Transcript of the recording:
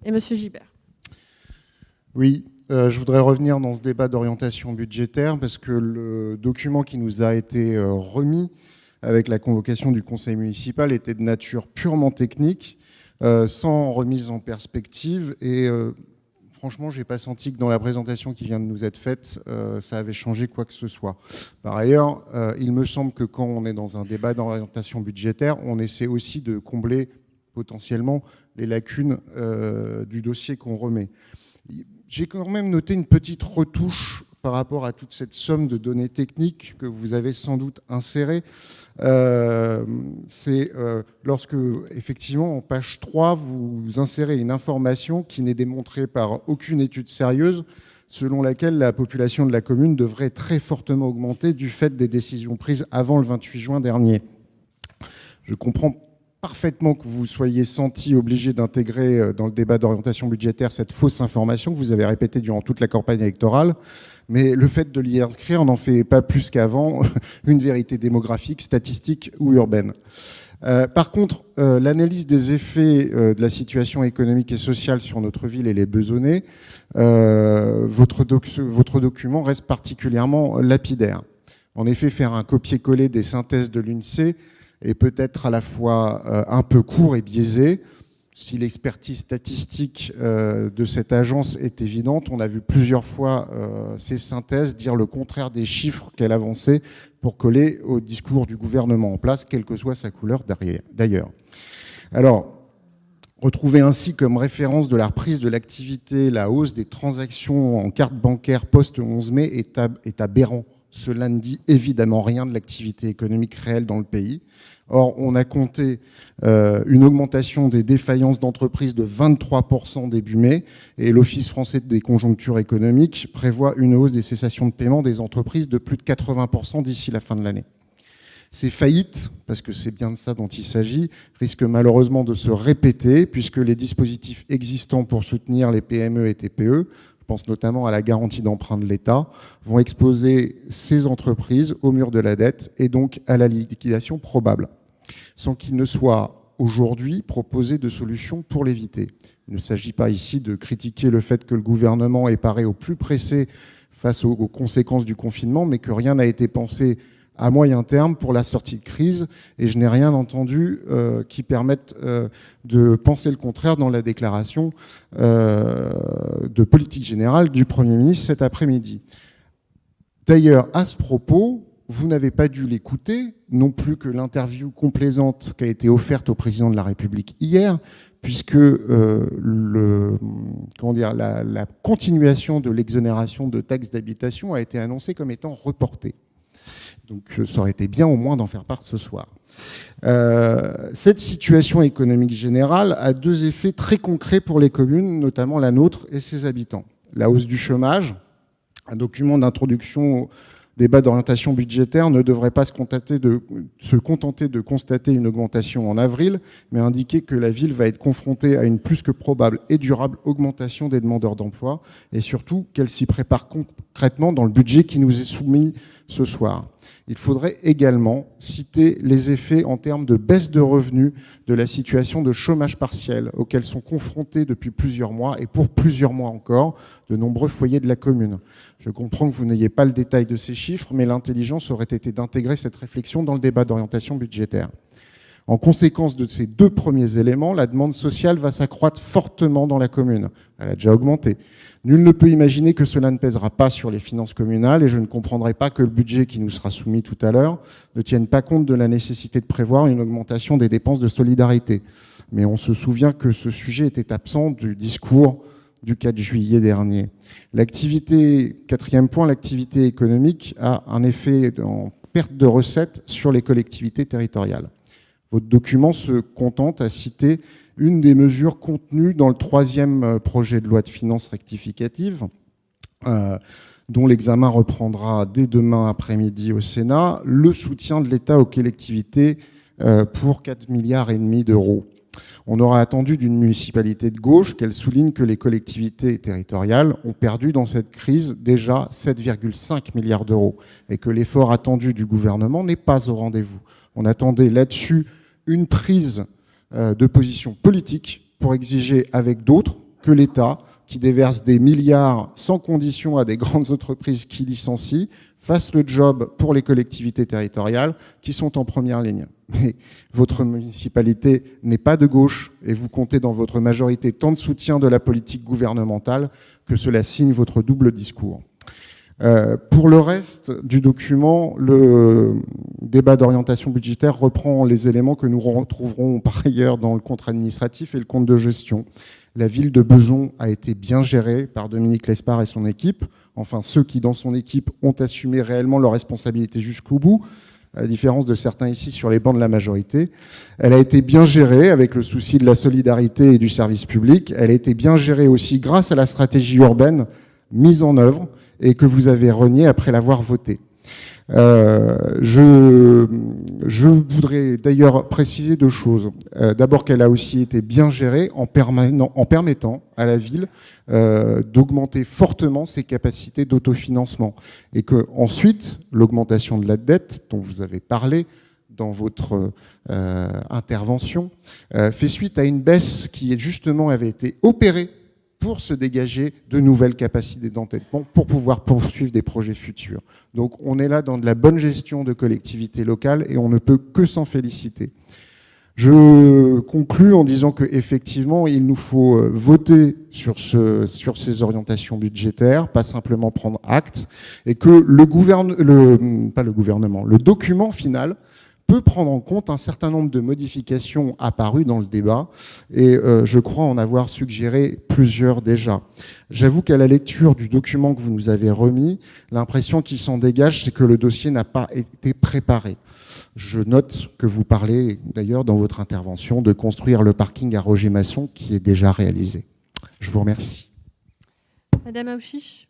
et M. Gibert. Oui, je voudrais revenir dans ce débat d'orientation budgétaire parce que le document qui nous a été remis avec la convocation du conseil municipal était de nature purement technique, sans remise en perspective et franchement, je n'ai pas senti que dans la présentation qui vient de nous être faite, ça avait changé quoi que ce soit. Par ailleurs, il me semble que quand on est dans un débat d'orientation budgétaire, on essaie aussi de combler potentiellement les lacunes du dossier qu'on remet. J'ai quand même noté une petite retouche par rapport à toute cette somme de données techniques que vous avez sans doute insérées. C'est lorsque, effectivement, en page 3, vous insérez une information qui n'est démontrée par aucune étude sérieuse, selon laquelle la population de la commune devrait très fortement augmenter du fait des décisions prises avant le 28 juin dernier. Je comprends parfaitement que vous soyez senti obligé d'intégrer dans le débat d'orientation budgétaire cette fausse information que vous avez répétée durant toute la campagne électorale, mais le fait de l'y inscrire n'en fait pas plus qu'avant une vérité démographique, statistique ou urbaine. Par contre, l'analyse des effets de la situation économique et sociale sur notre ville et les besonnais, votre document reste particulièrement lapidaire. En effet, faire un copier-coller des synthèses de l'INSEE est peut-être à la fois un peu court et biaisé. Si l'expertise statistique de cette agence est évidente, on a vu plusieurs fois ces synthèses dire le contraire des chiffres qu'elle avançait pour coller au discours du gouvernement en place, quelle que soit sa couleur d'ailleurs. Alors, retrouver ainsi comme référence de la reprise de l'activité la hausse des transactions en carte bancaire post-11 mai est aberrant. Cela ne dit évidemment rien de l'activité économique réelle dans le pays. Or, on a compté une augmentation des défaillances d'entreprises de 23% début mai, et l'Office français des conjonctures économiques prévoit une hausse des cessations de paiement des entreprises de plus de 80% d'ici la fin de l'année. Ces faillites, parce que c'est bien de ça dont il s'agit, risquent malheureusement de se répéter, puisque les dispositifs existants pour soutenir les PME et TPE, je pense notamment à la garantie d'emprunt de l'État, vont exposer ces entreprises au mur de la dette et donc à la liquidation probable, sans qu'il ne soit aujourd'hui proposé de solutions pour l'éviter. Il ne s'agit pas ici de critiquer le fait que le gouvernement est paré au plus pressé face aux conséquences du confinement, mais que rien n'a été pensé à moyen terme pour la sortie de crise, et je n'ai rien entendu qui permette de penser le contraire dans la déclaration de politique générale du Premier ministre cet après-midi. D'ailleurs, à ce propos, vous n'avez pas dû l'écouter, non plus que l'interview complaisante qui a été offerte au président de la République hier, puisque la continuation de l'exonération de taxes d'habitation a été annoncée comme étant reportée. Donc ça aurait été bien au moins d'en faire part ce soir. Cette situation économique générale a deux effets très concrets pour les communes, notamment la nôtre et ses habitants. La hausse du chômage, un document d'introduction au débat d'orientation budgétaire ne devrait pas se contenter de constater une augmentation en avril, mais indiquer que la ville va être confrontée à une plus que probable et durable augmentation des demandeurs d'emploi, et surtout qu'elle s'y prépare concrètement dans le budget qui nous est soumis ce soir. Il faudrait également citer les effets en termes de baisse de revenus de la situation de chômage partiel auquel sont confrontés depuis plusieurs mois et pour plusieurs mois encore de nombreux foyers de la commune. Je comprends que vous n'ayez pas le détail de ces chiffres, mais l'intelligence aurait été d'intégrer cette réflexion dans le débat d'orientation budgétaire. En conséquence de ces deux premiers éléments, la demande sociale va s'accroître fortement dans la commune. Elle a déjà augmenté. Nul ne peut imaginer que cela ne pèsera pas sur les finances communales, et je ne comprendrai pas que le budget qui nous sera soumis tout à l'heure ne tienne pas compte de la nécessité de prévoir une augmentation des dépenses de solidarité. Mais on se souvient que ce sujet était absent du discours du 4 juillet dernier. Quatrième point, l'activité économique a un effet en perte de recettes sur les collectivités territoriales. Votre document se contente à citer une des mesures contenues dans le troisième projet de loi de finances rectificative, dont l'examen reprendra dès demain après-midi au Sénat, le soutien de l'État aux collectivités pour 4,5 milliards d'euros. On aurait attendu d'une municipalité de gauche qu'elle souligne que les collectivités territoriales ont perdu dans cette crise déjà 7,5 milliards d'euros et que l'effort attendu du gouvernement n'est pas au rendez-vous. On attendait là-dessus une prise de position politique pour exiger avec d'autres, que l'État, qui déverse des milliards sans condition à des grandes entreprises qui licencient, fasse le job pour les collectivités territoriales qui sont en première ligne. Mais votre municipalité n'est pas de gauche et vous comptez dans votre majorité tant de soutien de la politique gouvernementale que cela signe votre double discours. Pour le reste du document, le débat d'orientation budgétaire reprend les éléments que nous retrouverons par ailleurs dans le compte administratif et le compte de gestion. La ville de Bezons a été bien gérée par Dominique Lespard et son équipe, enfin ceux qui dans son équipe ont assumé réellement leurs responsabilités jusqu'au bout, à la différence de certains ici sur les bancs de la majorité. Elle a été bien gérée avec le souci de la solidarité et du service public. Elle a été bien gérée aussi grâce à la stratégie urbaine mise en œuvre et que vous avez reniée après l'avoir votée. Je voudrais d'ailleurs préciser deux choses. D'abord qu'elle a aussi été bien gérée en permettant à la ville d'augmenter fortement ses capacités d'autofinancement. Et que ensuite, l'augmentation de la dette dont vous avez parlé dans votre intervention fait suite à une baisse qui justement avait été opérée pour se dégager de nouvelles capacités d'endettement pour pouvoir poursuivre des projets futurs. Donc on est là dans de la bonne gestion de collectivités locales et on ne peut que s'en féliciter. Je conclus en disant qu'effectivement, il nous faut voter sur ces orientations budgétaires, pas simplement prendre acte, et que le document final peut prendre en compte un certain nombre de modifications apparues dans le débat, et je crois en avoir suggéré plusieurs déjà. J'avoue qu'à la lecture du document que vous nous avez remis, l'impression qui s'en dégage, c'est que le dossier n'a pas été préparé. Je note que vous parlez, d'ailleurs, dans votre intervention, de construire le parking à Roger Masson, qui est déjà réalisé. Je vous remercie. Madame Aouchiche.